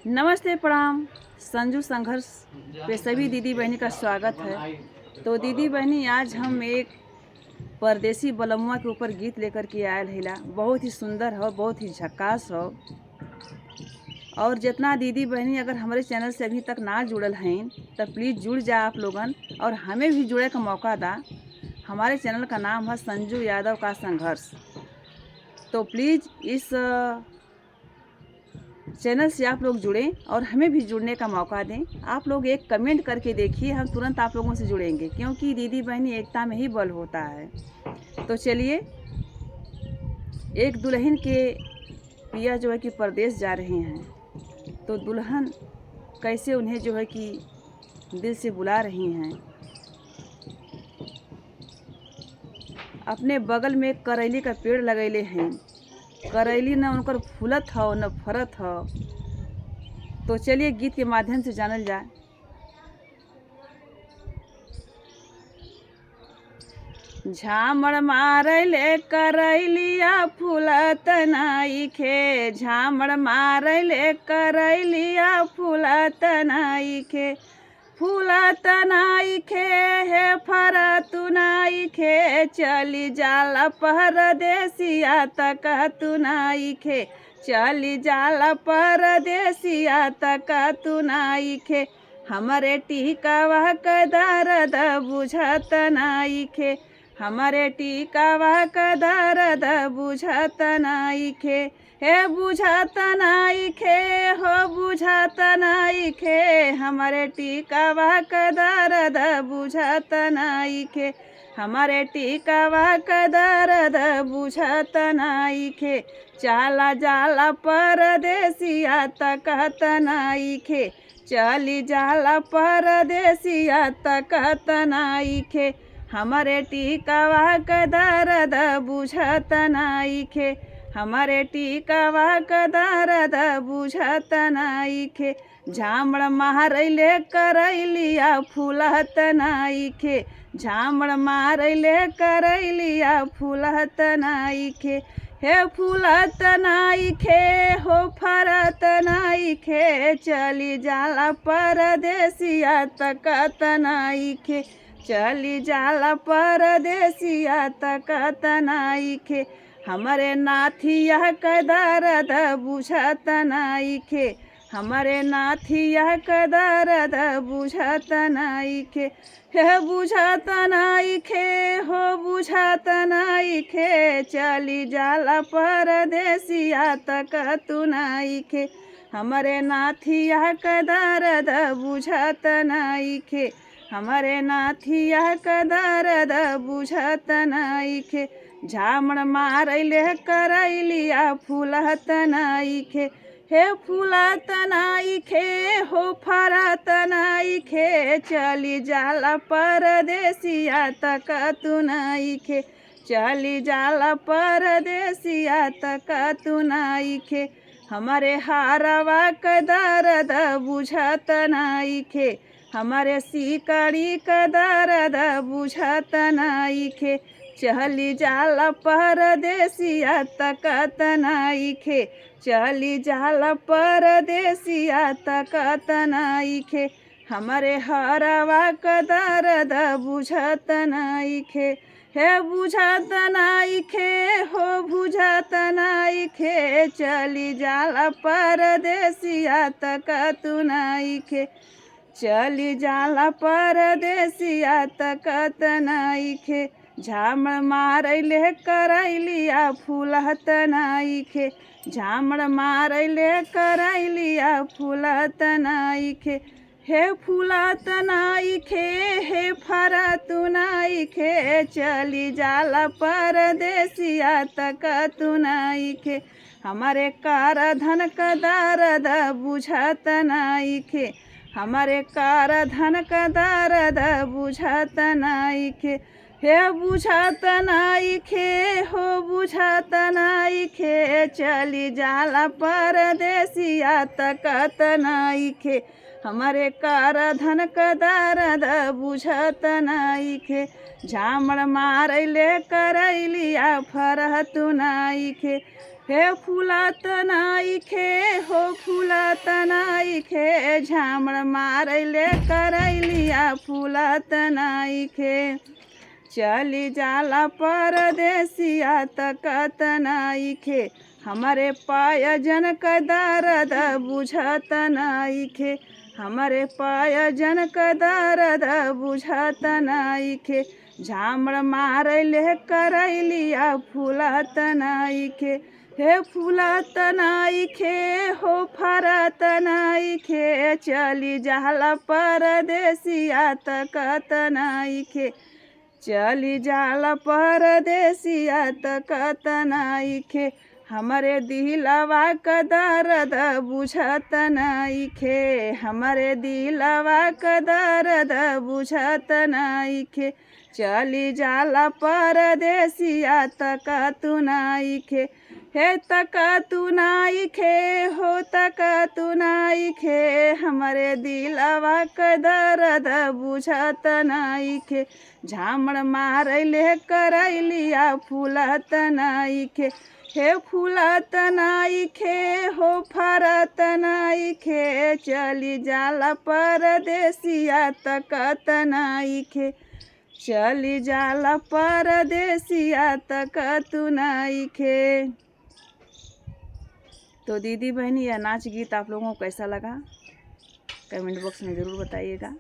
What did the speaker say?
नमस्ते, प्रणाम। संजू संघर्ष पे सभी दीदी बहनी का स्वागत है। तो दीदी बहनी, आज हम एक परदेसी बलमुआ के ऊपर गीत लेकर के आयल हिला। बहुत ही सुंदर हो, बहुत ही झकास हो। और जितना दीदी बहनी अगर हमारे चैनल से अभी तक ना जुड़ल हैं तो प्लीज़ जुड़ जा आप लोगन, और हमें भी जुड़े का मौका दा। हमारे चैनल का नाम है संजू यादव का संघर्ष। तो प्लीज़ इस चैनल से आप लोग जुड़ें और हमें भी जुड़ने का मौका दें। आप लोग एक कमेंट करके देखिए, हम तुरंत आप लोगों से जुड़ेंगे, क्योंकि दीदी बहनी एकता में ही बल होता है। तो चलिए, एक दुल्हन के पिया जो है कि परदेश जा रहे हैं, तो दुल्हन कैसे उन्हें जो है कि दिल से बुला रही हैं। अपने बगल में करैली का पेड़ लगैले हैं, करैली न उनकर फूलत हो न फरत हो। तो चलिए गीत के माध्यम से जानल जाए। झामड़ मारैले करैलिया फूलत नाइखे, झामड़ मारैले करैलिया फूलत नाइखे, फूलत नाइखे हे फरतु नाइखे, चली जाला परदेसिया तकतु नाइखे, चली जाला परदेसिया तकतु नाइखे, हमरे टीकावा क दर्द बुझत नाइखे, हमरे टीकावा क दर्द बुझत नाइखे, हे बुझत नाइखे हो बुझत नाइखे, हमरे टीकावा क दर्द बुझत नाइखे, हमरे टीकावा क दर्द बुझत नाइखे, चाला जाला परदेसिया तकत नाइखे, चली जाला परदेसिया तकत नाइखे, हमरे टीकावा क दर्द बुझत नाइखे, हमरे टीकावा क दर्द बुझत नाइखे, झामड़ मारैले करैलिया फूलत नाइखे, झामड़ मारैले करैलिया फूलत नाइखे, हे फूलत नाइखे हो फरत नाइखे, चली जाला परदेसिया तकत नाइखे, चली जाला परदेसिया तकत नाइखे, हमरे नाथिया क दर्द बुझत नाइखे, हमरे नाथिया क दर्द बुझत नाइखे, हे बुझत नाइखे हो बुझत नाइखे, चली जाला परदेसिया तकतु नाइखे, हमरे नाथिया क दर्द बुझत नाइखे, हमरे नाथिया क दर्द बुझत नाइखे, झामड़ मारैले करैलिया फूलत नाइखे, हे फूलत नाइखे हो फरत नाइखे, चली जाला परदेसिया तकतु नाइखे, चली जाला परदेसिया तकतु नाइखे, हमरे हारवा क दर्द बुझत नाइखे, हमरे सिकड़ी क दर्द बुझत नाइखे, चली जाला परदेसिया तकत नाइखे, चली जाला परदेसिया तकत नाइखे, हमरे हरवा क दर्द बुझत नाइखे, हे बुझत नाइखे हो बुझत नाइखे, चली जाला परदेसिया तकतु नाइखे, चली जाला परदेसिया तकत नाइखे, झामड़ मारैले करैलिया फूलत नाइखे, झामड़ मारैले करैलिया फूलत नाइखे, हे फूलत नाइखे हे फरतु नाइखे, चली जाला परदेसिया तकतु नाइखे, हमरे करधन क दर्द बुझत नाइखे, हमरे करधन क दर्द बुझत नाइखे, हे बुझत नाइखे हो बुझत नाइखे, चली जाला परदेसिया तकत नाइखे, हमरे करधन क दर्द बुझत नाइखे, झामड़ मारैले करैलिया फरतु नाइखे, हे फूलत नाइखे हो फूलत फूलत नाइखे, झामड़ मारैले करैलिया फूलत नाइखे। चली जाला परदेसिया तकत नाइखे, हमारे पायजन क दर्द बुझत नाइखे, हमारे पायजन क दर्द बुझत नाइखे। झामड़ मारैले करैलिया फूलत नाइखे, हे फूलत नाइखे हो फरत नाइखे। चली जाला परदेसिया तकत नाइखे, चली जाला परदेसिया तकत नाइखे। हमारे दिलवा क दर्द बुझत नाइखे, हमारे दिलवा क दर्द बुझत नाइखे। चली जाला परदेसिया तकतु नाइखे, हे तकतु नाइखे हो तकतु नाइखे। हमारे दिलवा क दर्द बुझत नाइखे, झामड़ मारैले करैलिया फूलत नाइखे, हे फूलत नाइखे हो फरत नाइखे। चली जाला परदेसिया तकत नाइखे, चली जाला परदेसिया तकतु नाइखे। तो दीदी बहनी, यह नाच गीत आप लोगों को कैसा लगा कमेंट बॉक्स में ज़रूर बताइएगा।